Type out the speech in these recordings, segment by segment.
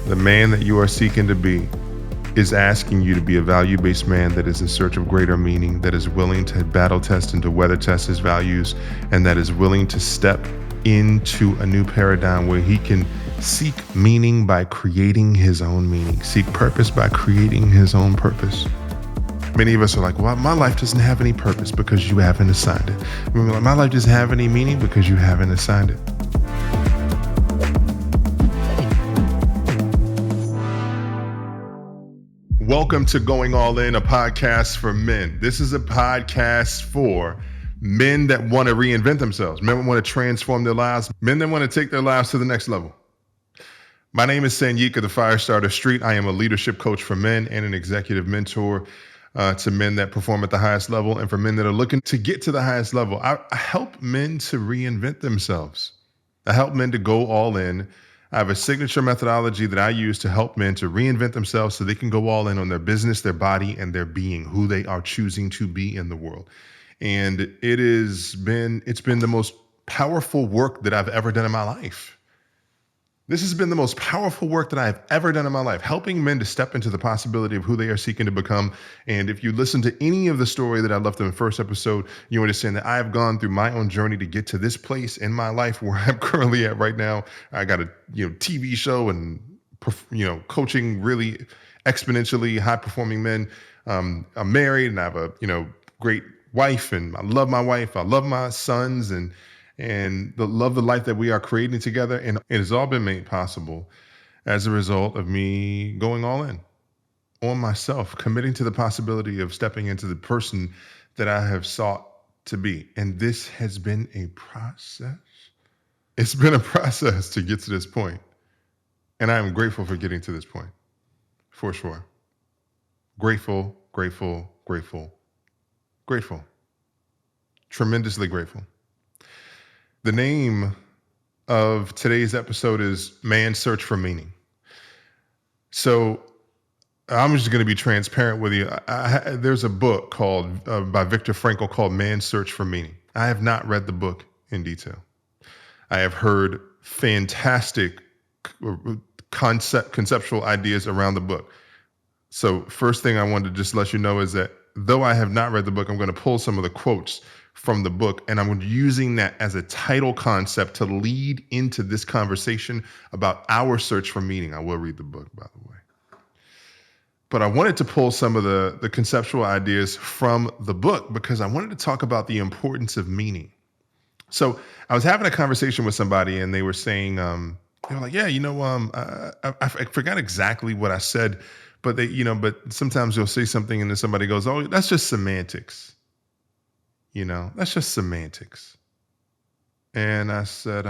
The man that you are seeking to be is asking you to be a value-based man that is in search of greater meaning, that is willing to battle test and to weather test his values, and that is willing to step into a new paradigm where he can seek meaning by creating his own meaning, seek purpose by creating his own purpose. Many of us are like, well, my life doesn't have any purpose because you haven't assigned it. We're like, my life doesn't have any meaning because you haven't assigned it. Welcome to Going All In, a podcast for men. This is a podcast for men that want to reinvent themselves, men that want to transform their lives, men that want to take their lives to the next level. My name is Sanyika The Firestarter Street. I am a leadership coach for men and an executive mentor to men that perform at the highest level and for men that are looking to get to the highest level. I help men to reinvent themselves. I help men to go all in. I have a signature methodology that I use to help men to reinvent themselves so they can go all in on their business, their body, and their being, who they are choosing to be in the world. And it's been the most powerful work that I've ever done in my life. This has been the most powerful work that I have ever done in my life, helping men to step into the possibility of who they are seeking to become. And if you listen to any of the story that I left in the first episode, you understand that I have gone through my own journey to get to this place in my life where I'm currently at right now. I got a TV show and coaching really exponentially high performing men. I'm married and I have a great wife, and I love my wife. I love my sons and love the life that we are creating together. And it has all been made possible as a result of me going all in on myself, committing to the possibility of stepping into the person that I have sought to be. And this has been a process. It's been a process to get to this point. And I am grateful for getting to this point, for sure. Grateful, grateful, grateful, grateful. Tremendously grateful. The name of today's episode is Man's Search for Meaning. So I'm just going to be transparent with you. There's a book called by Viktor Frankl called Man's Search for Meaning. I have not read the book in detail. I have heard fantastic conceptual ideas around the book. So first thing I wanted to just let you know is that though I have not read the book, I'm going to pull some of the quotes from the book, and I'm using that as a title concept to lead into this conversation about our search for meaning. I will read the book, by the way. But I wanted to pull some of the conceptual ideas from the book because I wanted to talk about the importance of meaning. So I was having a conversation with somebody, and they were saying, they were like, yeah, I forgot exactly what I said, but but sometimes you'll say something and then somebody goes, oh, that's just semantics. That's just semantics. And I said,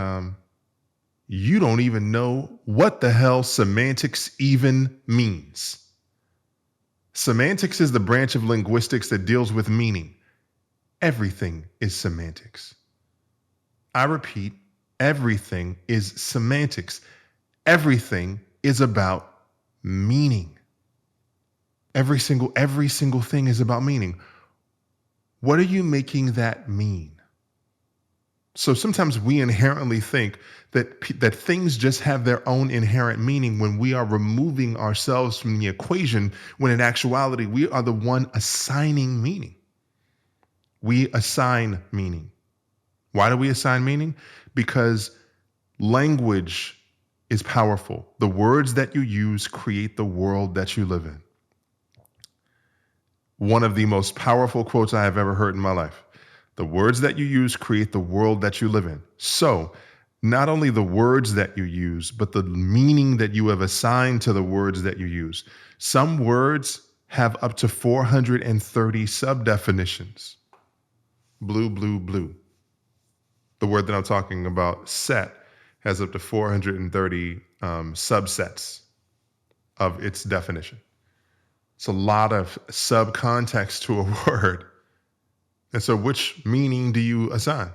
you don't even know what the hell semantics even means. Semantics is the branch of linguistics that deals with meaning. Everything is semantics. I repeat, everything is semantics. Everything is about meaning. Every single thing is about meaning. What are you making that mean? So sometimes we inherently think that things just have their own inherent meaning when we are removing ourselves from the equation, when in actuality, we are the one assigning meaning. We assign meaning. Why do we assign meaning? Because language is powerful. The words that you use create the world that you live in. One of the most powerful quotes I have ever heard in my life. The words that you use create the world that you live in. So not only the words that you use, but the meaning that you have assigned to the words that you use. Some words have up to 430 sub-definitions. Blue, blue, blue. The word that I'm talking about, set, has up to 430 subsets of its definition. It's a lot of subcontext to a word. And so which meaning do you assign?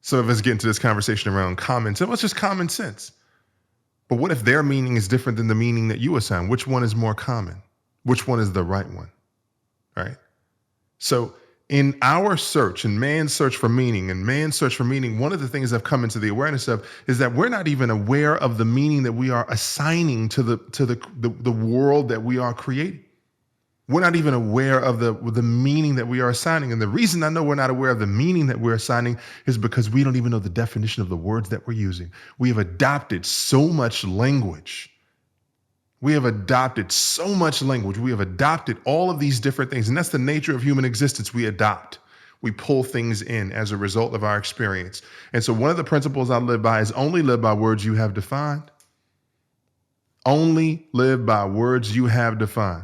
Some of us get into this conversation around common sense. Well, it's just common sense. But what if their meaning is different than the meaning that you assign? Which one is more common? Which one is the right one? Right? So in our search, in man's search for meaning, one of the things I've come into the awareness of is that we're not even aware of the meaning that we are assigning to the world that we are creating. We're not even aware of the meaning that we are assigning. And the reason I know we're not aware of the meaning that we're assigning is because we don't even know the definition of the words that we're using. We have adopted so much language. We have adopted all of these different things. And that's the nature of human existence. We adopt. We pull things in as a result of our experience. And so one of the principles I live by is only live by words you have defined. Only live by words you have defined.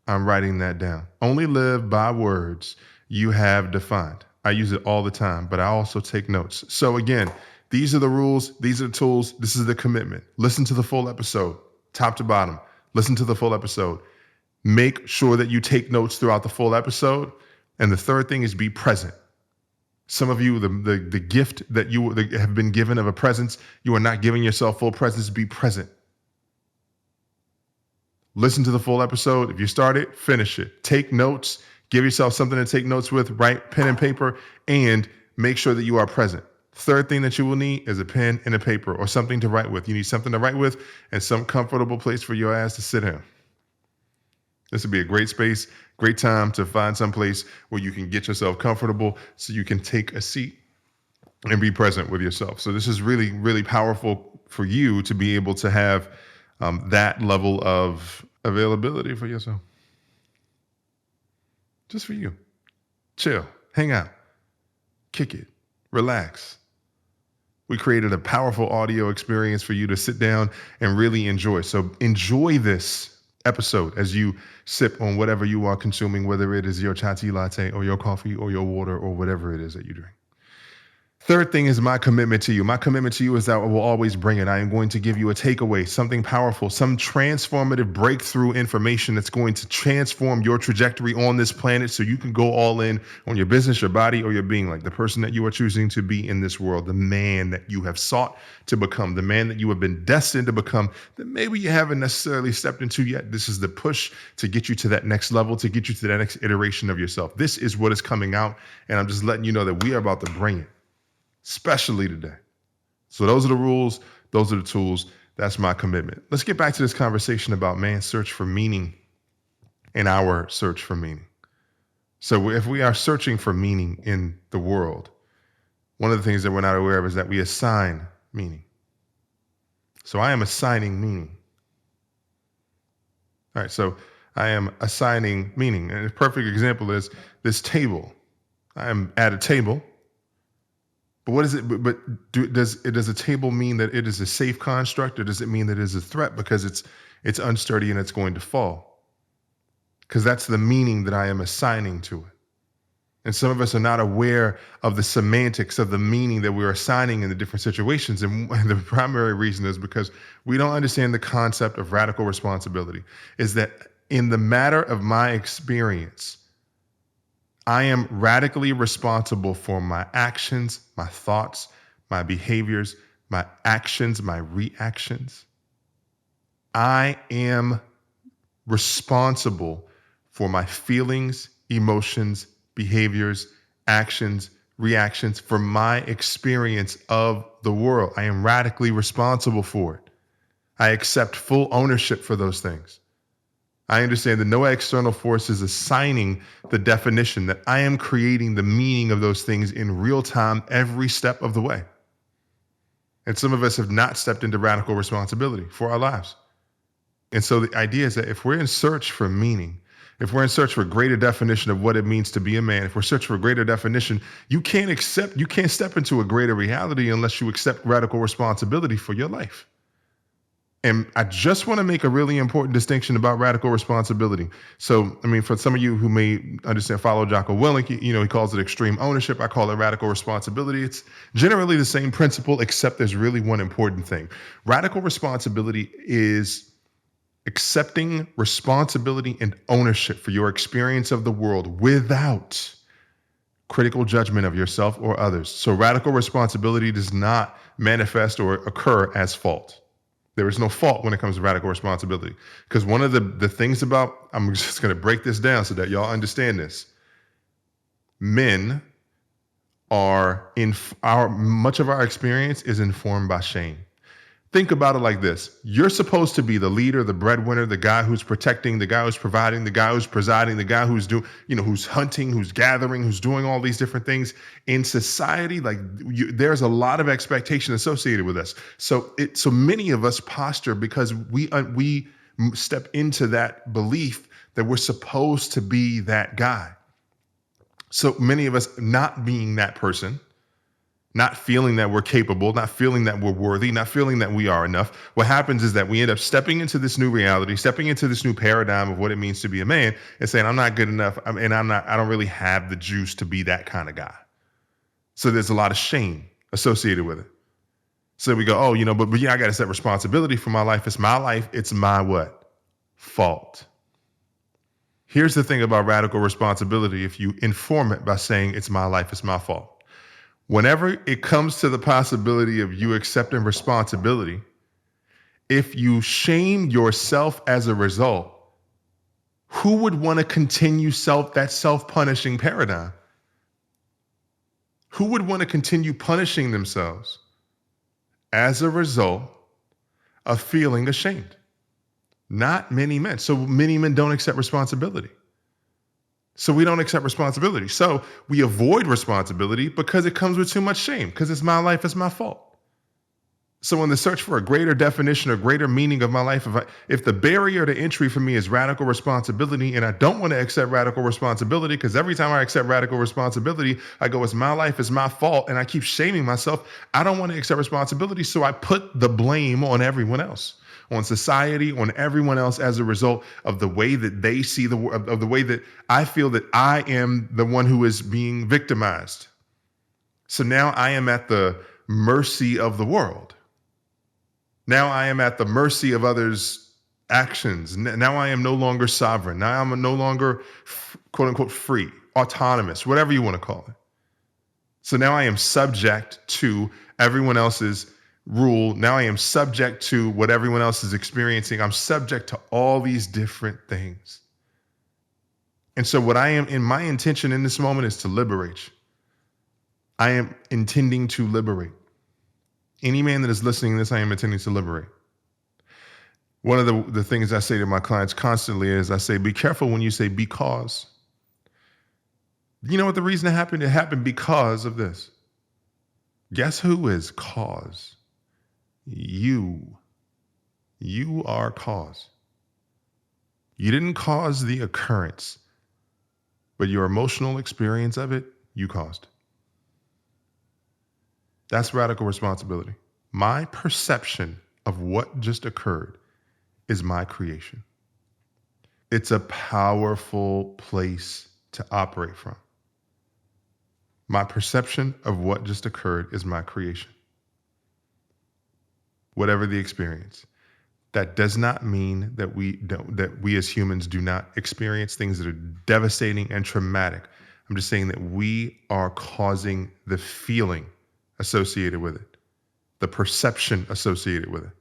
I'm writing that down. Only live by words you have defined. I use it all the time, but I also take notes. So again, these are the rules. These are the tools. This is the commitment. Listen to the full episode. Top to bottom, listen to the full episode. Make sure that you take notes throughout the full episode. And the third thing is be present. Some of you, the gift that you have been given of a presence, you are not giving yourself full presence. Be present. Listen to the full episode. If you start it, finish it. Take notes. Give yourself something to take notes with. Write pen and paper, and make sure that you are present. Third thing that you will need is a pen and a paper or something to write with. You need something to write with and some comfortable place for your ass to sit in. This would be a great space, great time to find some place where you can get yourself comfortable so you can take a seat and be present with yourself. So this is really, really powerful for you to be able to have that level of availability for yourself. Just for you. Chill, hang out, kick it, relax. We created a powerful audio experience for you to sit down and really enjoy. So enjoy this episode as you sip on whatever you are consuming, whether it is your chai tea latte or your coffee or your water or whatever it is that you drink. Third thing is my commitment to you. My commitment to you is that I will always bring it. I am going to give you a takeaway, something powerful, some transformative breakthrough information that's going to transform your trajectory on this planet so you can go all in on your business, your body, or your being, like the person that you are choosing to be in this world, the man that you have sought to become, the man that you have been destined to become, that maybe you haven't necessarily stepped into yet. This is the push to get you to that next level, to get you to that next iteration of yourself. This is what is coming out, and I'm just letting you know that we are about to bring it. Especially today. So those are the rules. Those are the tools. That's my commitment. Let's get back to this conversation about man's search for meaning and our search for meaning. So if we are searching for meaning in the world, one of the things that we're not aware of is that we assign meaning. So I am assigning meaning. All right, so I am assigning meaning. And a perfect example is this table. I am at a table. But what is it? Does a table mean that it is a safe construct, or does it mean that it is a threat because it's unsteady and it's going to fall? Because that's the meaning that I am assigning to it. And some of us are not aware of the semantics of the meaning that we're assigning in the different situations. And the primary reason is because we don't understand the concept of radical responsibility. Is that in the matter of my experience, I am radically responsible for my actions, my thoughts, my behaviors, my actions, my reactions. I am responsible for my feelings, emotions, behaviors, actions, reactions, for my experience of the world. I am radically responsible for it. I accept full ownership for those things. I understand that no external force is assigning the definition, that I am creating the meaning of those things in real time every step of the way. And some of us have not stepped into radical responsibility for our lives. And so the idea is that if we're in search for meaning, if we're in search for greater definition of what it means to be a man, if we're searching for greater definition, you can't step into a greater reality unless you accept radical responsibility for your life. And I just want to make a really important distinction about radical responsibility. So, I mean, for some of you who may understand, follow Jocko Willink, he calls it extreme ownership. I call it radical responsibility. It's generally the same principle, except there's really one important thing. Radical responsibility is accepting responsibility and ownership for your experience of the world without critical judgment of yourself or others. So radical responsibility does not manifest or occur as fault. There is no fault when it comes to radical responsibility. Because one of the things about, I'm just going to break this down so that y'all understand this. Men much of our experience is informed by shame. Think about it like this. You're supposed to be the leader, the breadwinner, the guy who's protecting, the guy who's providing, the guy who's presiding, the guy who's who's hunting, who's gathering, who's doing all these different things in society. There's a lot of expectation associated with us. So many of us posture because we step into that belief that we're supposed to be that guy. So many of us not being that person, not feeling that we're capable, not feeling that we're worthy, not feeling that we are enough. What happens is that we end up stepping into this new reality, stepping into this new paradigm of what it means to be a man and saying, I'm not good enough. I don't really have the juice to be that kind of guy. So there's a lot of shame associated with it. So we go, but I got to set responsibility for my life. It's my life. It's my what? Fault. Here's the thing about radical responsibility. If you inform it by saying it's my life, it's my fault. Whenever it comes to the possibility of you accepting responsibility, if you shame yourself as a result, who would want to continue that self-punishing paradigm? Who would want to continue punishing themselves as a result of feeling ashamed? Not many men. So many men don't accept responsibility. So we don't accept responsibility. So we avoid responsibility because it comes with too much shame, because it's my life, it's my fault. So in the search for a greater definition or greater meaning of my life, if the barrier to entry for me is radical responsibility, and I don't want to accept radical responsibility because every time I accept radical responsibility, I go, it's my life, it's my fault, and I keep shaming myself. I don't want to accept responsibility, so I put the blame on everyone else, on society, on everyone else as a result of the way that they see the world, of the way that I feel that I am the one who is being victimized. So now I am at the mercy of the world. Now I am at the mercy of others' actions. Now I am no longer sovereign. Now I'm no longer, quote unquote, free, autonomous, whatever you want to call it. So now I am subject to everyone else's rule. Now I am subject to what everyone else is experiencing. I'm subject to all these different things. And so my intention in this moment is to liberate you. I am intending to liberate. Any man that is listening to this, I am intending to liberate. One of the things I say to my clients constantly is I say, be careful when you say because. You know what the reason it happened? It happened because of this. Guess who is cause? You. You are cause. You didn't cause the occurrence, but your emotional experience of it, you caused. That's radical responsibility. My perception of what just occurred is my creation. It's a powerful place to operate from. My perception of what just occurred is my creation. Whatever the experience. That does not mean that we as humans do not experience things that are devastating and traumatic. I'm just saying that we are causing the feeling associated with it, the perception associated with it.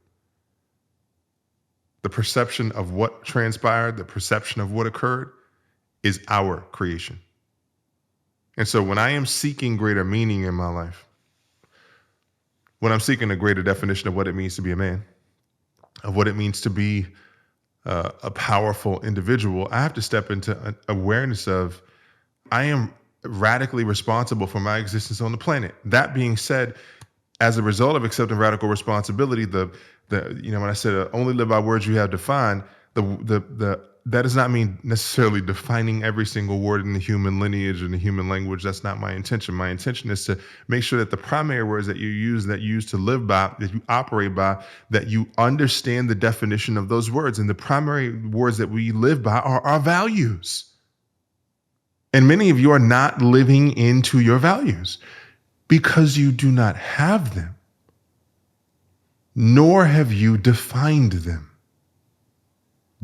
The perception of what transpired, the perception of what occurred is our creation. And so when I am seeking greater meaning in my life, when I'm seeking a greater definition of what it means to be a man, of what it means to be a powerful individual, I have to step into an awareness of I am radically responsible for my existence on the planet. That being said, as a result of accepting radical responsibility, when I said only live by words you have defined, that does not mean necessarily defining every single word in the human lineage and the human language. That's not my intention. My intention is to make sure that the primary words that you use to live by, that you operate by, that you understand the definition of those words. And the primary words that we live by are our values. And many of you are not living into your values because you do not have them, nor have you defined them.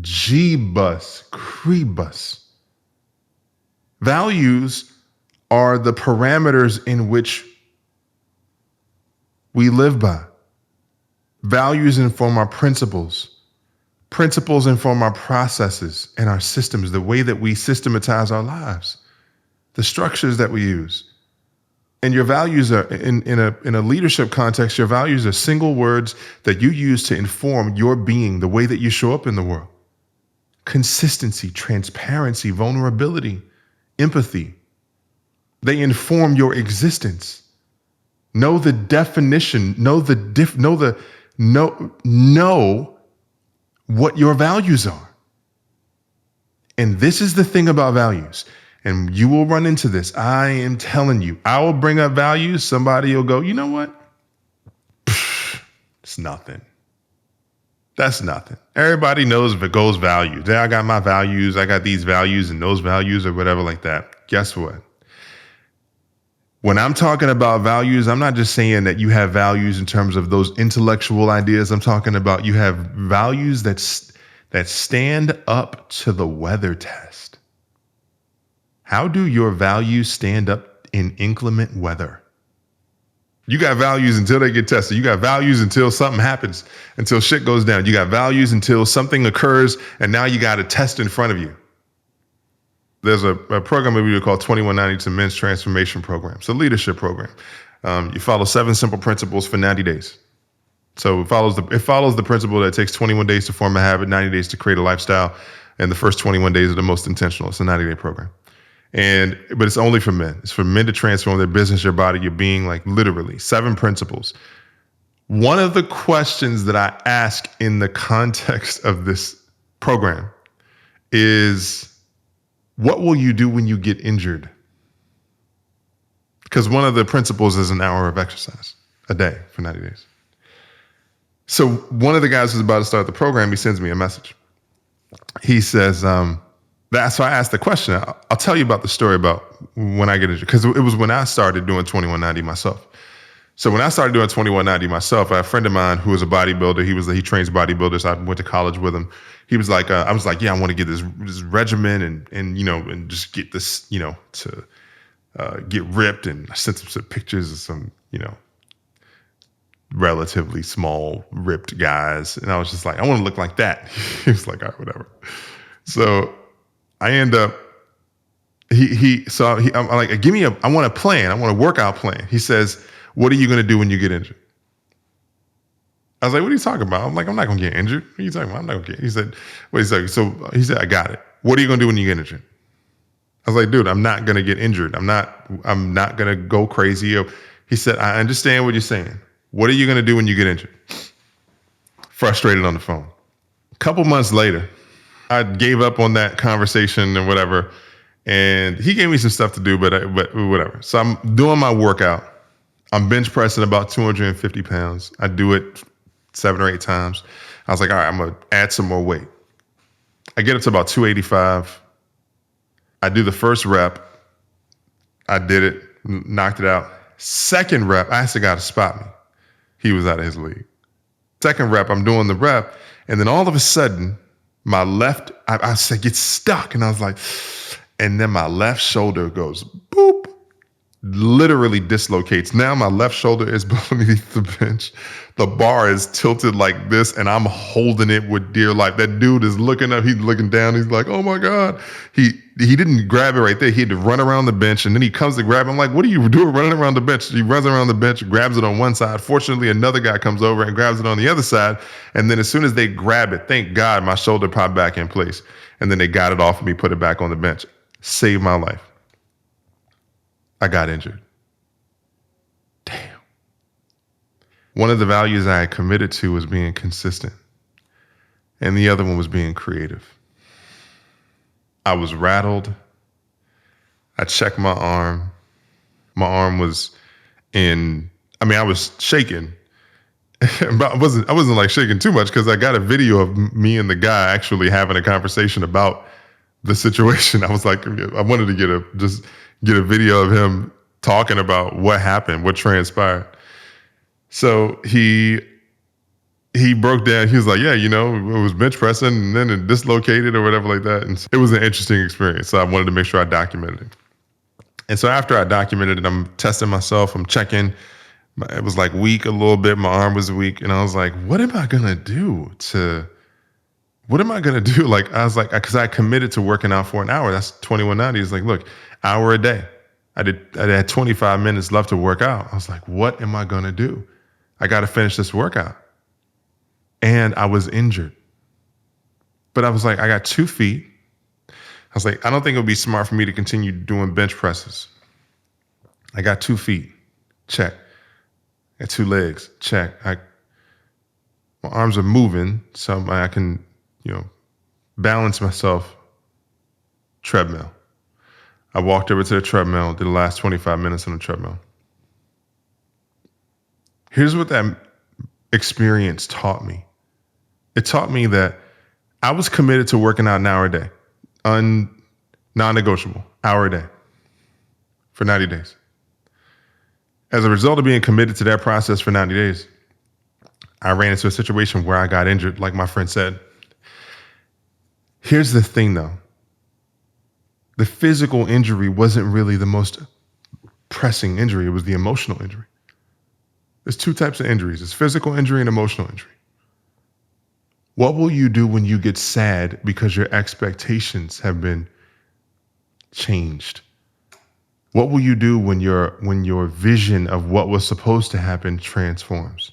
Jebus, Crebus. Values are the parameters in which we live by. Values inform our principles. Principles inform our processes and our systems, the way that we systematize our lives. the structures that we use. And your values are, in a leadership context, your values are single words that you use to inform your being, the way that you show up in the world. Consistency, transparency, vulnerability, empathy. They inform your existence. Know the definition, know what your values are. And this is the thing about values. And you will run into this. I am telling you, I will bring up values. Somebody will go, you know what? It's nothing. That's nothing. Everybody knows if it goes values. Yeah, I got my values. I got these values and those values or whatever like that. Guess what? When I'm talking about values, I'm not just saying that you have values in terms of those intellectual ideas. I'm talking about you have values that stand up to the weather test. How do your values stand up in inclement weather? You got values until they get tested. You got values until something happens, until shit goes down. You got values until something occurs, and now you got a test in front of you. There's a program that we would call 2190. It's a men's transformation program. It's a leadership program. You follow 7 simple principles for 90 days. So it follows the principle that it takes 21 days to form a habit, 90 days to create a lifestyle, and the first 21 days are the most intentional. It's a 90-day program. But it's only for men. It's for men to transform their business, your body, your being, like literally 7 principles. One of the questions that I ask in the context of this program is, what will you do when you get injured? Because one of the principles is an hour of exercise a day for 90 days. So one of the guys who's about to start the program, he sends me a message. He says, so I asked the question. I'll tell you about the story about when I get injured, because it was when I started doing 2190 myself. So when I started doing 2190 myself, a friend of mine who was a bodybuilder, he trains bodybuilders. I went to college with him. He was like, I was like, yeah, I want to get this regimen and just get this, to get ripped. And I sent him some pictures of some, relatively small ripped guys. And I was just like, I want to look like that. He was like, all right, whatever. So I end up, I'm like, I want a plan. I want a workout plan. He says, what are you going to do when you get injured? I was like, what are you talking about? I'm like, I'm not going to get injured. What are you talking about? I'm not going to get. He said, wait a second. So he said, I got it. What are you going to do when you get injured? I was like, dude, I'm not going to get injured. I'm not going to go crazy. He said, I understand what you're saying. What are you going to do when you get injured? Frustrated on the phone. A couple months later, I gave up on that conversation and whatever. And he gave me some stuff to do, but whatever. So I'm doing my workout. I'm bench pressing about 250 pounds. I do it 7 or 8 times. I was like, all right, I'm going to add some more weight. I get up to about 285. I do the first rep. I did it, knocked it out. Second rep, I asked the guy to spot me. He was out of his league. Second rep, I'm doing the rep. And then all of a sudden, my left, I said, get stuck. And I was like, and then my left shoulder goes boop, literally dislocates. Now my left shoulder is beneath the bench. The bar is tilted like this, and I'm holding it with dear life. That dude is looking up. He's looking down. He's like, oh my God. He didn't grab it right there. He had to run around the bench, and then he comes to grab it. I'm like, what are you doing running around the bench? He runs around the bench, grabs it on one side. Fortunately, another guy comes over and grabs it on the other side. And then as soon as they grab it, thank God, my shoulder popped back in place. And then they got it off of me, put it back on the bench. Saved my life. I got injured. Damn. One of the values I had committed to was being consistent. And the other one was being creative. I was rattled. I checked my arm. My arm was I was shaking. But I wasn't like shaking too much, because I got a video of me and the guy actually having a conversation about the situation. I was like, I wanted to get a video of him talking about what happened, what transpired. So he broke down. He was like, yeah, it was bench pressing and then it dislocated or whatever like that. And it was an interesting experience. So I wanted to make sure I documented it. And so after I documented it, I'm testing myself. I'm checking. It was like weak a little bit. My arm was weak. And I was like, what am I going to do what am I going to do? Like, I was like, because I committed to working out for an hour. That's 2190. It's like, look, hour a day. I had 25 minutes left to work out. I was like, what am I going to do? I got to finish this workout. And I was injured. But I was like, I got 2 feet. I was like, I don't think it would be smart for me to continue doing bench presses. I got 2 feet. Check. I got 2 legs. Check. My arms are moving, so I can, balance myself. Treadmill. I walked over to the treadmill, did the last 25 minutes on the treadmill. Here's what that experience taught me. It taught me that I was committed to working out an hour a day, non-negotiable, hour a day for 90 days. As a result of being committed to that process for 90 days, I ran into a situation where I got injured, like my friend said. Here's the thing, though. The physical injury wasn't really the most pressing injury. It was the emotional injury. There's 2 types of injuries. It's physical injury and emotional injury. What will you do when you get sad because your expectations have been changed? What will you do when your vision of what was supposed to happen transforms?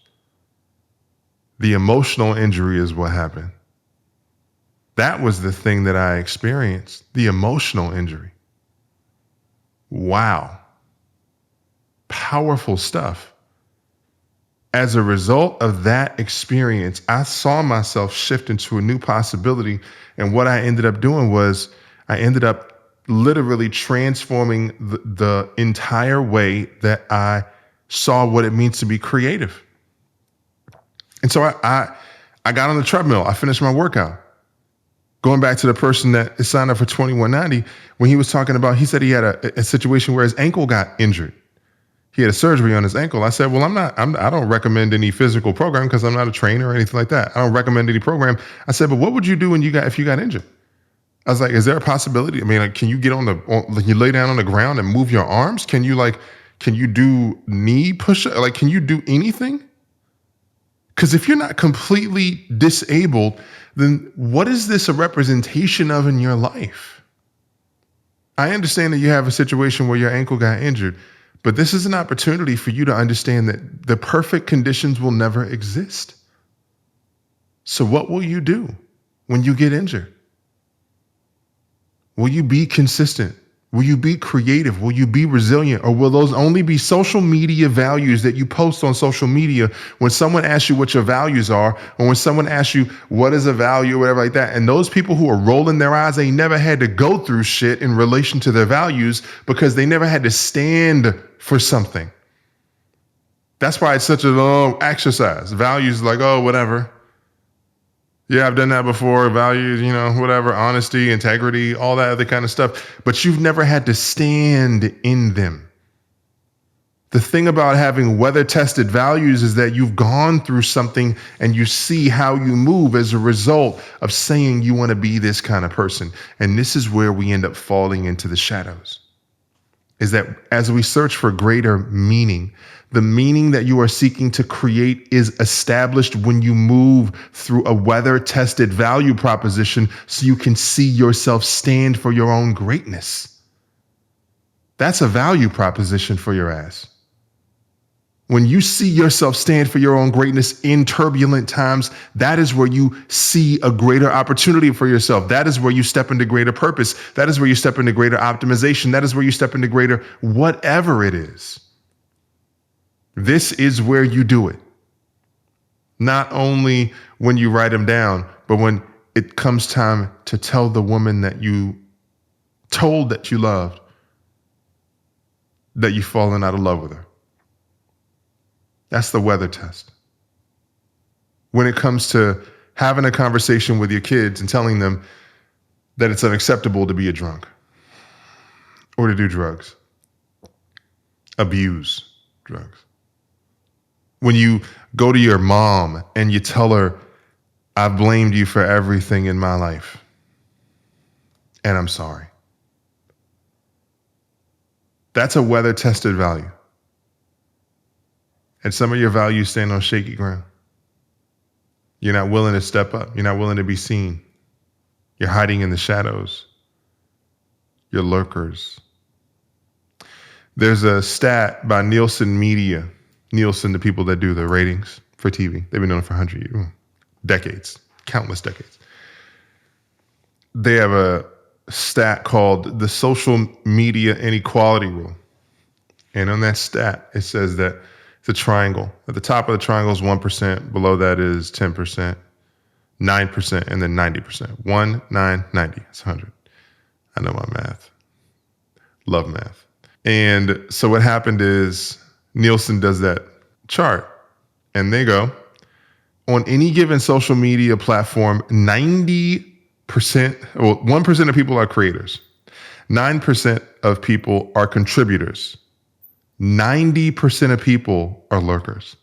The emotional injury is what happened. That was the thing that I experienced, the emotional injury. Wow. Powerful stuff. As a result of that experience, I saw myself shift into a new possibility. And what I ended up doing was I ended up literally transforming the entire way that I saw what it means to be creative. And so I got on the treadmill. I finished my workout. Going back to the person that signed up for 2190, when he was talking about, he said he had a situation where his ankle got injured. He had a surgery on his ankle. I said, well, I don't recommend any physical program because I'm not a trainer or anything like that. I don't recommend any program. I said, but what would you do if you got injured? I was like, is there a possibility? I mean, like, can you get can you lay down on the ground and move your arms? Can you do knee push? Like, can you do anything? Because if you're not completely disabled, then what is this a representation of in your life? I understand that you have a situation where your ankle got injured, but this is an opportunity for you to understand that the perfect conditions will never exist. So what will you do when you get injured? Will you be consistent? Will you be creative? Will you be resilient? Or will those only be social media values that you post on social media when someone asks you what your values are, or when someone asks you what is a value or whatever like that? And those people who are rolling their eyes, they never had to go through shit in relation to their values because they never had to stand for something. That's why it's such a long exercise. Values like, oh, whatever. Yeah, I've done that before. Values, whatever, honesty, integrity, all that other kind of stuff. But you've never had to stand in them. The thing about having weather-tested values is that you've gone through something and you see how you move as a result of saying you want to be this kind of person. And this is where we end up falling into the shadows. Is that as we search for greater meaning, the meaning that you are seeking to create is established when you move through a weather-tested value proposition so you can see yourself stand for your own greatness. That's a value proposition for your ass. When you see yourself stand for your own greatness in turbulent times, that is where you see a greater opportunity for yourself. That is where you step into greater purpose. That is where you step into greater optimization. That is where you step into greater whatever it is. This is where you do it. Not only when you write them down, but when it comes time to tell the woman that you told that you loved that you've fallen out of love with her. That's the weather test. When it comes to having a conversation with your kids and telling them that it's unacceptable to be a drunk or to do drugs, abuse drugs. When you go to your mom and you tell her, I've blamed you for everything in my life, and I'm sorry. That's a weather-tested value. And some of your values stand on shaky ground. You're not willing to step up. You're not willing to be seen. You're hiding in the shadows. You're lurkers. There's a stat by Nielsen Media. Nielsen, the people that do the ratings for TV. They've been doing it for 100 years, decades, countless decades. They have a stat called the social media inequality rule. And on that stat, it says that it's a triangle. At the top of the triangle is 1%. Below that is 10%, 9%, and then 90%. 1, 9, 90. It's 100. I know my math. Love math. And so what happened is Nielsen does that chart. And they go, on any given social media platform, 90%, well, 1% of people are creators. 9% of people are contributors. 90% of people are lurkers.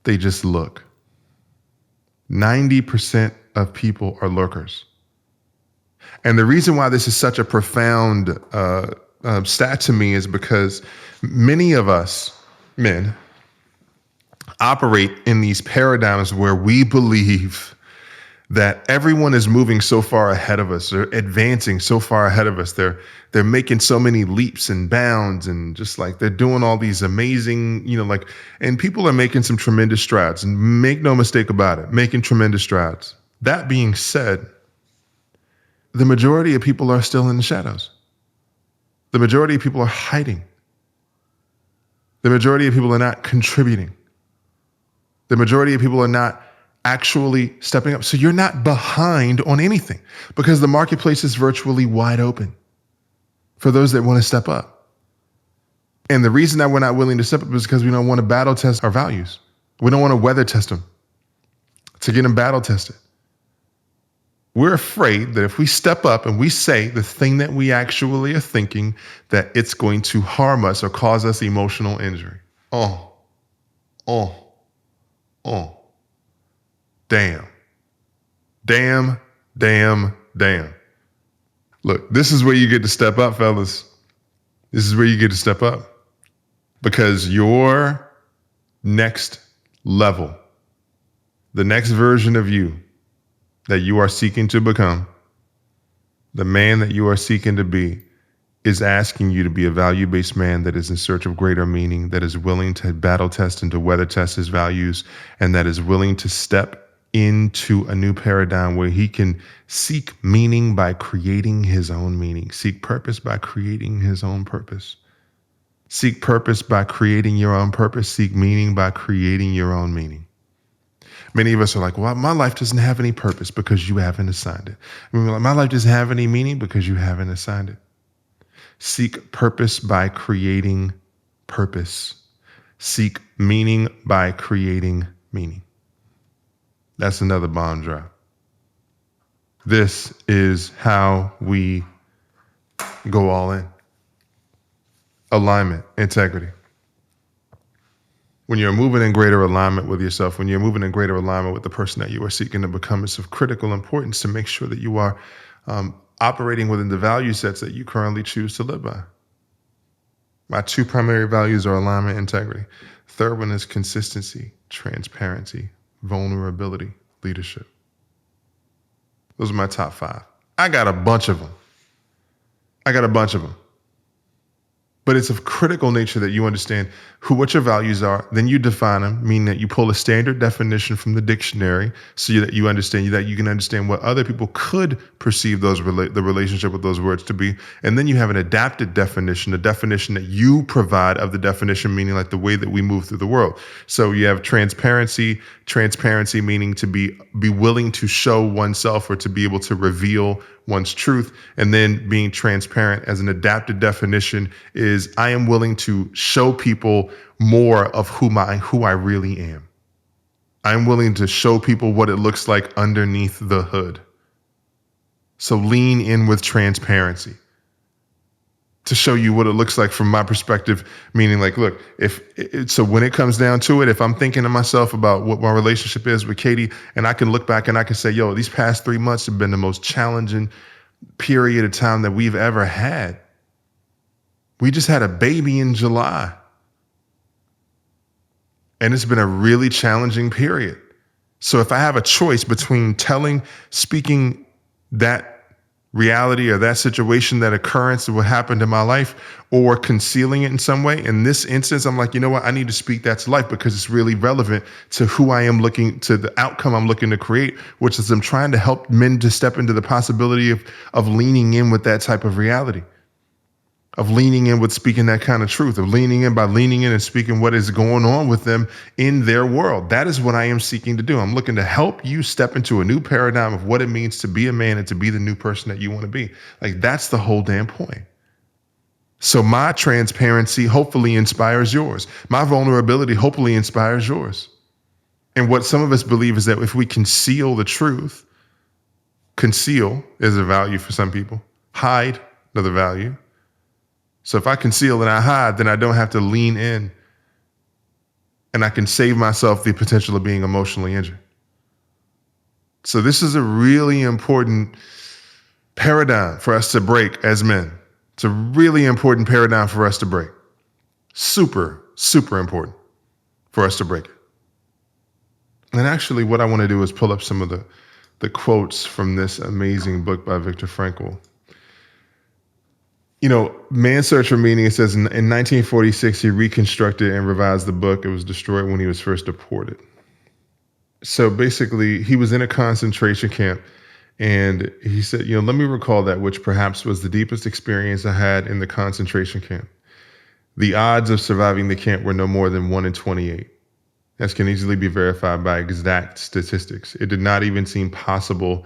They just look. 90% of people are lurkers. And the reason why this is such a profound stat to me is because many of us men operate in these paradigms where we believe that everyone is moving so far ahead of us. They're advancing so far ahead of us. They're making so many leaps and bounds, and just like they're doing all these amazing, and people are making some tremendous strides, and make no mistake about it, making tremendous strides. That being said, the majority of people are still in the shadows. The majority of people are hiding. The majority of people are not contributing. The majority of people are not actually stepping up. So you're not behind on anything because the marketplace is virtually wide open for those that want to step up. And the reason that we're not willing to step up is because we don't want to battle test our values. We don't want to weather test them to get them battle tested. We're afraid that if we step up and we say the thing that we actually are thinking, that it's going to harm us or cause us emotional injury. Damn. Look, this is where you get to step up, fellas. This is where you get to step up. Because your next level, the next version of you that you are seeking to become, the man that you are seeking to be, is asking you to be a value-based man that is in search of greater meaning, that is willing to battle test and to weather test his values, and that is willing to step into a new paradigm where he can seek meaning by creating his own meaning, seek purpose by creating his own purpose, seek purpose by creating your own purpose, seek meaning by creating your own meaning. Many of us are like, well, my life doesn't have any purpose because you haven't assigned it. And we're like, my life doesn't have any meaning because you haven't assigned it. Seek purpose by creating purpose. Seek meaning by creating meaning. That's another bomb drop. This is how we go all in. Alignment, integrity. When you're moving in greater alignment with yourself, when you're moving in greater alignment with the person that you are seeking to become, it's of critical importance to make sure that you are operating within the value sets that you currently choose to live by. My two primary values are alignment, integrity. Third one is consistency, transparency, vulnerability, leadership. Those are my top 5. I got a bunch of them. But it's of critical nature that you understand what your values are. Then you define them, meaning that you pull a standard definition from the dictionary so that you can understand what other people could perceive the relationship with those words to be. And then you have an adapted definition, a definition that you provide of the definition, meaning like the way that we move through the world. So you have transparency meaning to be willing to show oneself or to be able to reveal one's truth. And then being transparent as an adapted definition is I am willing to show people more of who I really am. I'm willing to show people what it looks like underneath the hood. So lean in with transparency to show you what it looks like from my perspective, meaning like, look, so when it comes down to it, if I'm thinking to myself about what my relationship is with Katie, and I can look back and I can say, yo, these past 3 months have been the most challenging period of time that we've ever had. We just had a baby in July. And it's been a really challenging period. So if I have a choice between speaking that reality or that situation, that occurrence of what happened in my life, or concealing it in some way, in this instance, I'm like, you know what? I need to speak that to life because it's really relevant to who I am looking to, the outcome I'm looking to create, which is I'm trying to help men to step into the possibility of leaning in with that type of reality, of leaning in with speaking that kind of truth, of leaning in by leaning in and speaking what is going on with them in their world. That is what I am seeking to do. I'm looking to help you step into a new paradigm of what it means to be a man and to be the new person that you want to be. Like, that's the whole damn point. So my transparency hopefully inspires yours. My vulnerability hopefully inspires yours. And what some of us believe is that if we conceal the truth, conceal is a value for some people, hide another value. So if I conceal and I hide, then I don't have to lean in and I can save myself the potential of being emotionally injured. So this is a really important paradigm for us to break as men. It's a really important paradigm for us to break. Super, super important for us to break it. And actually what I want to do is pull up some of the quotes from this amazing book by Viktor Frankl. You know, Man's Search for Meaning, it says in 1946, he reconstructed and revised the book. It was destroyed when he was first deported. So basically, he was in a concentration camp, and he said, you know, let me recall that which perhaps was the deepest experience I had in the concentration camp. The odds of surviving the camp were no more than 1 in 28. As can easily be verified by exact statistics. It did not even seem possible,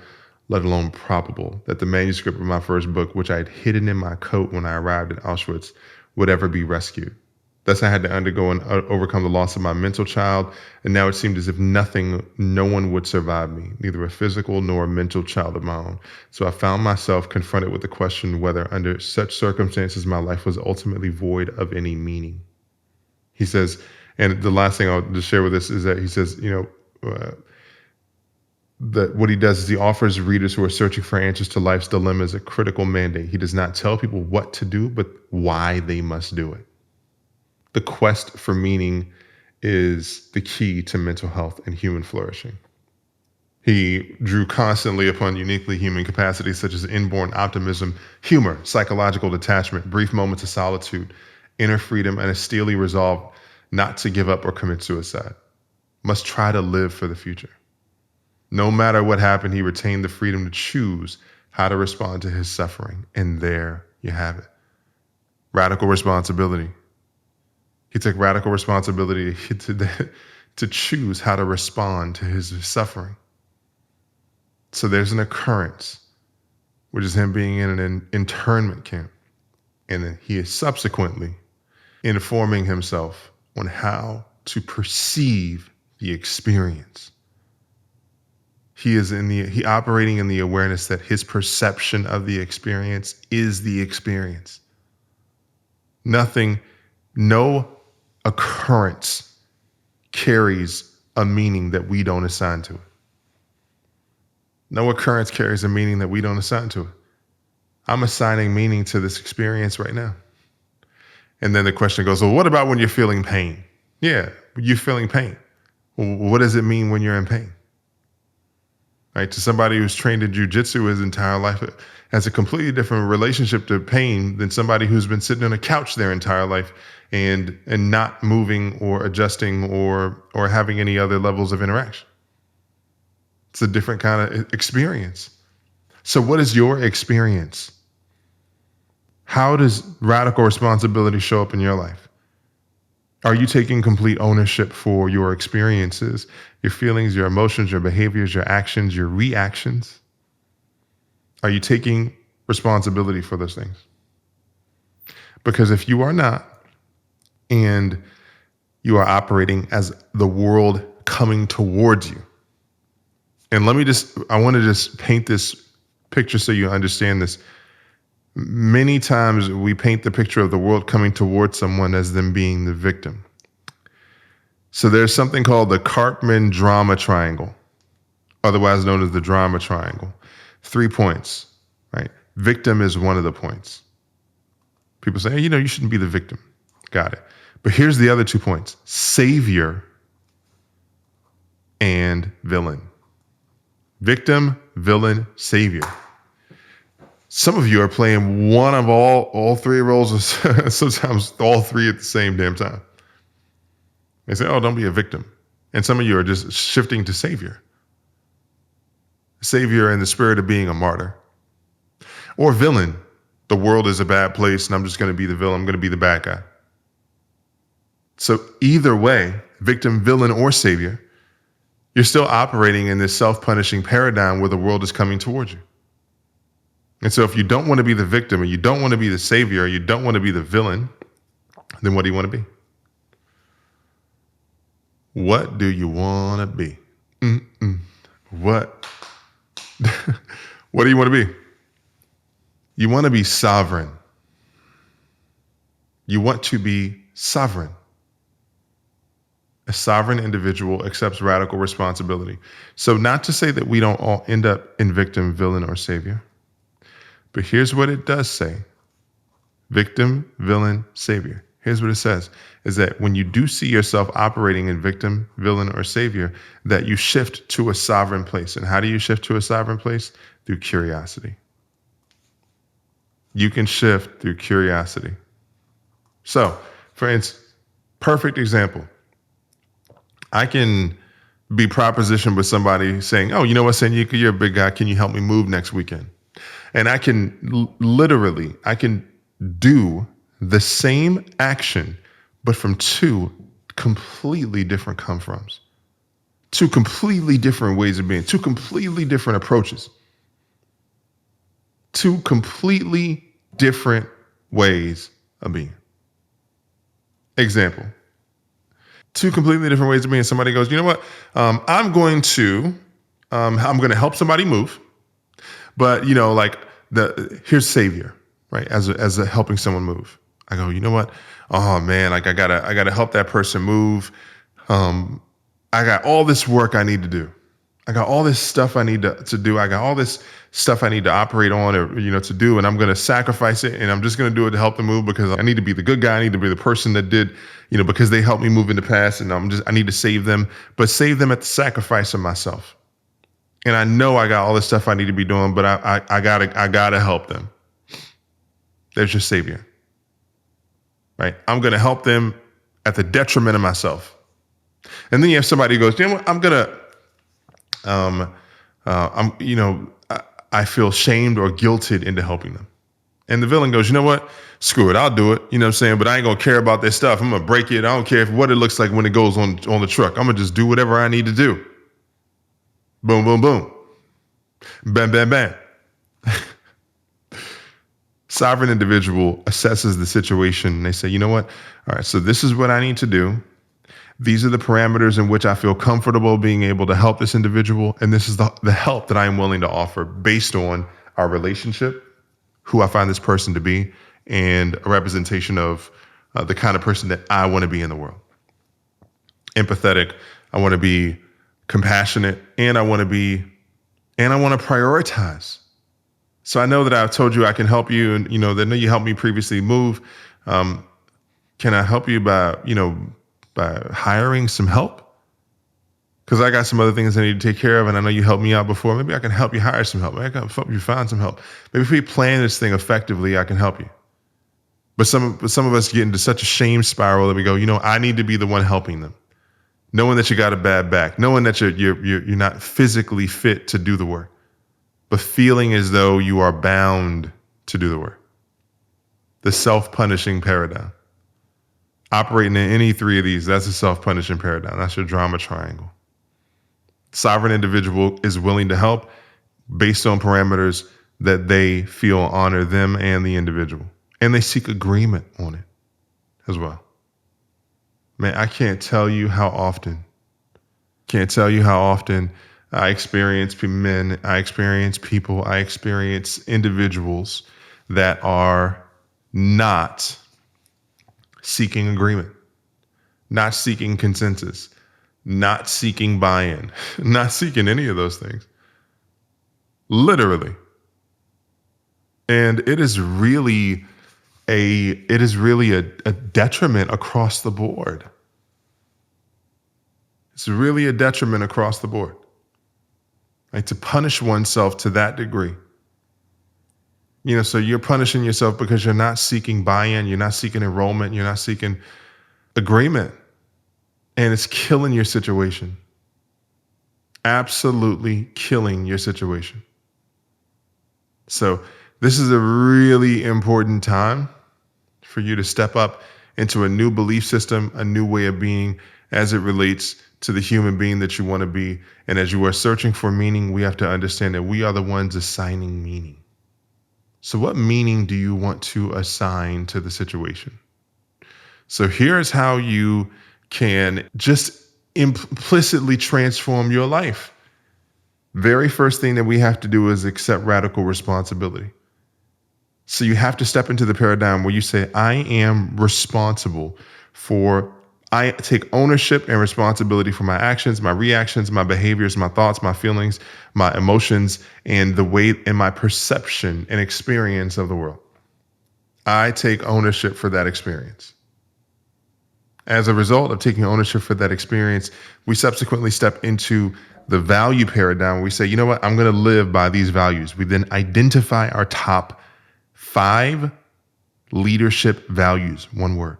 let alone probable, that the manuscript of my first book, which I had hidden in my coat when I arrived at Auschwitz, would ever be rescued. Thus, I had to undergo and overcome the loss of my mental child, and now it seemed as if no one would survive me, neither a physical nor a mental child of my own. So I found myself confronted with the question whether under such circumstances my life was ultimately void of any meaning. He says, and the last thing I'll just share with this is that he says, you know, that what he does is he offers readers who are searching for answers to life's dilemmas a critical mandate. He does not tell people what to do, but why they must do it. The quest for meaning is the key to mental health and human flourishing. He drew constantly upon uniquely human capacities such as inborn optimism, humor, psychological detachment, brief moments of solitude, inner freedom, and a steely resolve not to give up or commit suicide. Must try to live for the future. No matter what happened, he retained the freedom to choose how to respond to his suffering. And there you have it. Radical responsibility. He took radical responsibility to choose how to respond to his suffering. So there's an occurrence, which is him being in an internment camp. And then he is subsequently informing himself on how to perceive the experience. He is operating in the awareness that his perception of the experience is the experience. No occurrence carries a meaning that we don't assign to it. No occurrence carries a meaning that we don't assign to it. I'm assigning meaning to this experience right now. And then the question goes, well, what about when you're feeling pain? Yeah, you're feeling pain. What does it mean when you're in pain? Right? To somebody who's trained in jujitsu his entire life, has a completely different relationship to pain than somebody who's been sitting on a couch their entire life and not moving or adjusting or having any other levels of interaction. It's a different kind of experience. So what is your experience? How does radical responsibility show up in your life? Are you taking complete ownership for your experiences, your feelings, your emotions, your behaviors, your actions, your reactions? Are you taking responsibility for those things? Because if you are not, and you are operating as the world coming towards you, and I want to just paint this picture so you understand this. Many times we paint the picture of the world coming towards someone as them being the victim. So there's something called the Karpman drama triangle, otherwise known as the drama triangle. 3 points, right? Victim is one of the points. People say, hey, you shouldn't be the victim. Got it. But here's the other 2 points. Savior and villain. Victim, villain, savior. Some of you are playing one of all three roles, or sometimes all three at the same damn time. They say, oh, don't be a victim. And some of you are just shifting to savior. Savior in the spirit of being a martyr. Or villain. The world is a bad place and I'm just going to be the villain. I'm going to be the bad guy. So either way, victim, villain, or savior, you're still operating in this self-punishing paradigm where the world is coming towards you. And so if you don't want to be the victim, or you don't want to be the savior, or you don't want to be the villain, then what do you want to be? What do you want to be? What? What do you want to be? You want to be sovereign. You want to be sovereign. A sovereign individual accepts radical responsibility. So not to say that we don't all end up in victim, villain, or savior, but here's what it does say. Victim, villain, savior. Here's what it says, is that when you do see yourself operating in victim, villain, or savior, that you shift to a sovereign place. And how do you shift to a sovereign place? Through curiosity. You can shift through curiosity. So, for instance, perfect example. I can be propositioned with somebody saying, oh, you know what, Sanyika, you're a big guy. Can you help me move next weekend? And I can I can do the same action, but from two completely different come-froms, two completely different ways of being, two completely different approaches, two completely different ways of being. Example. Two completely different ways of being. Somebody goes, you know what? I'm going to help somebody move, but here's savior, right? As a helping someone move. I go, you know what? Oh man, like I gotta help that person move. I got all this work I need to do. I got all this stuff I need to do. I got all this stuff I need to operate on or, to do. And I'm going to sacrifice it. And I'm just going to do it to help them move because I need to be the good guy. I need to be the person that did, because they helped me move in the past. And I need to save them, but save them at the sacrifice of myself. And I know I got all this stuff I need to be doing, but I gotta help them. There's your savior, right? I'm going to help them at the detriment of myself. And then you have somebody who goes, you know what? I'm going to, I feel shamed or guilted into helping them. And the villain goes, you know what? Screw it. I'll do it. You know what I'm saying? But I ain't going to care about this stuff. I'm going to break it. I don't care what it looks like when it goes on the truck. I'm going to just do whatever I need to do. Boom, boom, boom. Bam, bam, bam. Sovereign individual assesses the situation and they say, you know what? All right, so this is what I need to do. These are the parameters in which I feel comfortable being able to help this individual. And this is the help that I am willing to offer based on our relationship, who I find this person to be, and a representation of the kind of person that I want to be in the world. Empathetic. I want to be compassionate, and I want to prioritize. So I know that I've told you I can help you, and I know you helped me previously move. Can I help you by hiring some help? Because I got some other things I need to take care of, and I know you helped me out before. Maybe I can help you hire some help. Maybe I can help you find some help. Maybe if we plan this thing effectively, I can help you. But some of us get into such a shame spiral that we go, I need to be the one helping them, knowing that you got a bad back, knowing that you're not physically fit to do the work, but feeling as though you are bound to do the work. The self-punishing paradigm. Operating in any three of these, that's a self-punishing paradigm. That's your drama triangle. Sovereign individual is willing to help based on parameters that they feel honor them and the individual. And they seek agreement on it as well. Man, I can't tell you how often I experience men, I experience people, I experience individuals that are not seeking agreement, not seeking consensus, not seeking buy-in, not seeking any of those things. Literally. And it is really a detriment across the board. It's really a detriment across the board. Like, to punish oneself to that degree. So you're punishing yourself because you're not seeking buy-in, you're not seeking enrollment, you're not seeking agreement. And it's killing your situation. Absolutely killing your situation. So this is a really important time for you to step up into a new belief system, a new way of being as it relates to the human being that you want to be. And as you are searching for meaning, we have to understand that we are the ones assigning meaning. So what meaning do you want to assign to the situation? So here's how you can just implicitly transform your life. Very first thing that we have to do is accept radical responsibility. So you have to step into the paradigm where you say, I am responsible I take ownership and responsibility for my actions, my reactions, my behaviors, my thoughts, my feelings, my emotions, and the way and my perception and experience of the world. I take ownership for that experience. As a result of taking ownership for that experience, we subsequently step into the value paradigm. We say, you know what, I'm going to live by these values. We then identify our top 5 leadership values. One word.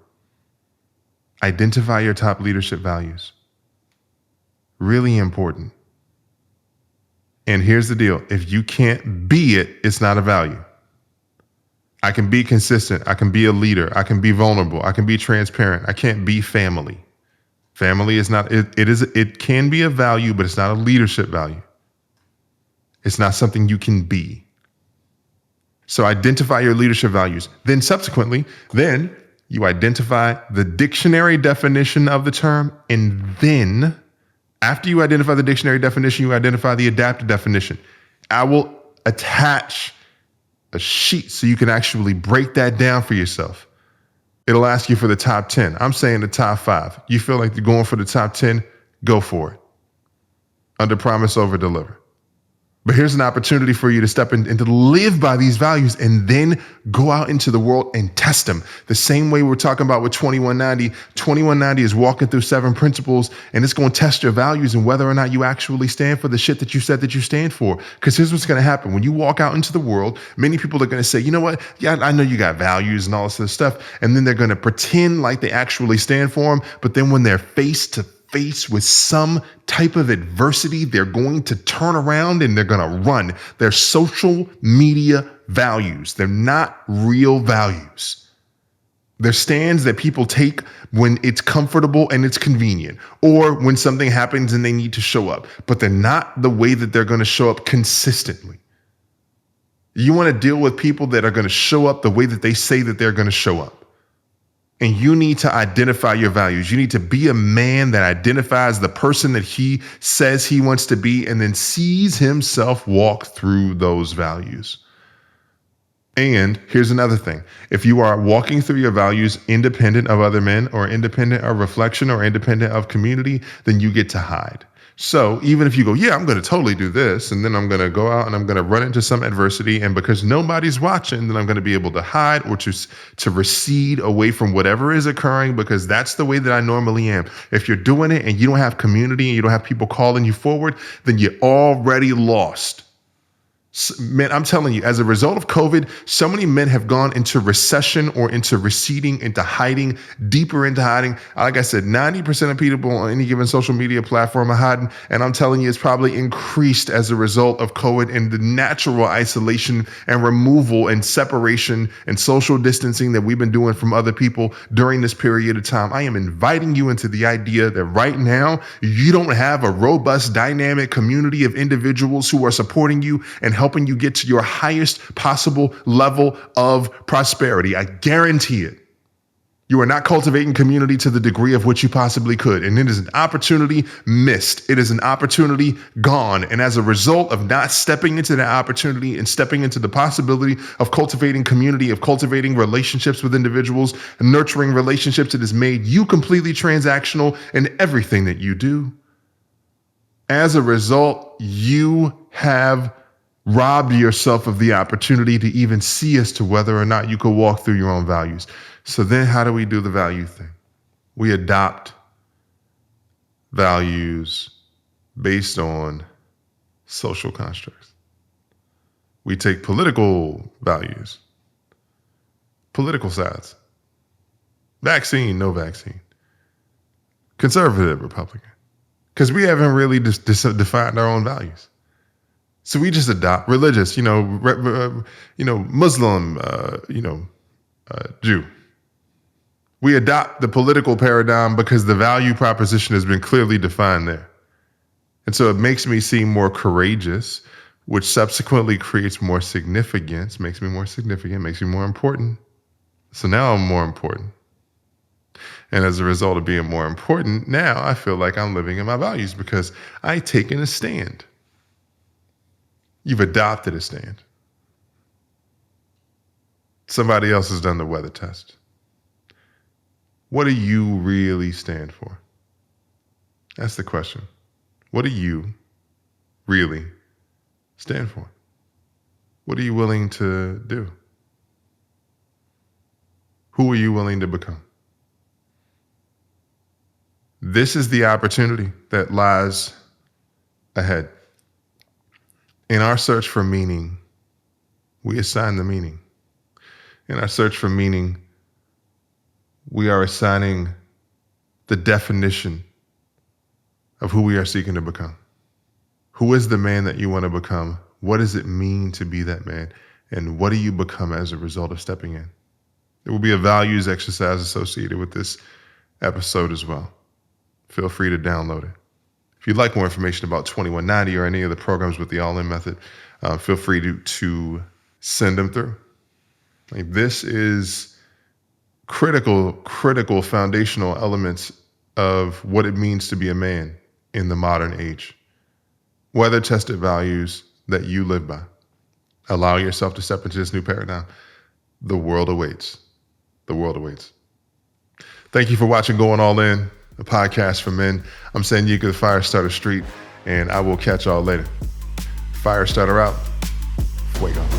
Identify your top leadership values. Really important. And here's the deal. If you can't be it, it's not a value. I can be consistent. I can be a leader. I can be vulnerable. I can be transparent. I can't be family. Family is not, it can be a value, but it's not a leadership value. It's not something you can be. So identify your leadership values. Then subsequently, you identify the dictionary definition of the term. And then after you identify the dictionary definition, you identify the adapted definition. I will attach a sheet so you can actually break that down for yourself. It'll ask you for the top 10. I'm saying the top 5. You feel like you're going for the top 10? Go for it. Under promise, over deliver. But here's an opportunity for you to step in and to live by these values and then go out into the world and test them. The same way we're talking about with 2190. 2190 is walking through 7 principles, and it's going to test your values and whether or not you actually stand for the shit that you said that you stand for. Because here's what's going to happen. When you walk out into the world, many people are going to say, you know what? Yeah, I know you got values and all this other stuff. And then they're going to pretend like they actually stand for them. But then when they're face to face with some type of adversity, they're going to turn around and they're going to run. They're social media values. They're not real values. They're stands that people take when it's comfortable and it's convenient, or when something happens and they need to show up, but they're not the way that they're going to show up consistently. You want to deal with people that are going to show up the way that they say that they're going to show up. And you need to identify your values. You need to be a man that identifies the person that he says he wants to be and then sees himself walk through those values. And here's another thing. If you are walking through your values independent of other men or independent of reflection or independent of community, then you get to hide. So even if you go, yeah, I'm going to totally do this, and then I'm going to go out and I'm going to run into some adversity, and because nobody's watching, then I'm going to be able to hide or to recede away from whatever is occurring, because that's the way that I normally am. If you're doing it and you don't have community and you don't have people calling you forward, then you're already lost. Man, I'm telling you, as a result of COVID, so many men have gone into recession or into receding, into hiding, deeper into hiding. Like I said, 90% of people on any given social media platform are hiding. And I'm telling you, it's probably increased as a result of COVID and the natural isolation and removal and separation and social distancing that we've been doing from other people during this period of time. I am inviting you into the idea that right now, you don't have a robust, dynamic community of individuals who are supporting you and helping you get to your highest possible level of prosperity. I guarantee it. You are not cultivating community to the degree of which you possibly could. And it is an opportunity missed. It is an opportunity gone. And as a result of not stepping into that opportunity and stepping into the possibility of cultivating community, of cultivating relationships with individuals, and nurturing relationships, it has made you completely transactional in everything that you do. As a result, you have robbed yourself of the opportunity to even see as to whether or not you could walk through your own values. So then how do we do the value thing? We adopt values based on social constructs. We take political values, political sides, vaccine, no vaccine, conservative, Republican, because we haven't really defined our own values. So we just adopt religious, Muslim, Jew. We adopt the political paradigm because the value proposition has been clearly defined there. And so it makes me seem more courageous, which subsequently creates more significance, makes me more significant, makes me more important. So now I'm more important. And as a result of being more important, now I feel like I'm living in my values because I've taken a stand. You've adopted a stand. Somebody else has done the weather test. What do you really stand for? That's the question. What do you really stand for? What are you willing to do? Who are you willing to become? This is the opportunity that lies ahead. In our search for meaning, we assign the meaning. In our search for meaning, we are assigning the definition of who we are seeking to become. Who is the man that you want to become? What does it mean to be that man? And what do you become as a result of stepping in? There will be a values exercise associated with this episode as well. Feel free to download it. If you'd like more information about 2190 or any of the programs with the All-In Method, feel free to send them through. This is critical foundational elements of what it means to be a man in the modern age. Weather-tested values that you live by. Allow yourself to step into this new paradigm. The world awaits. The world awaits. Thank you for watching Going All In, a podcast for men. I'm Sanyika The Firestarter Street, and I will catch y'all later. Firestarter out. Fuego.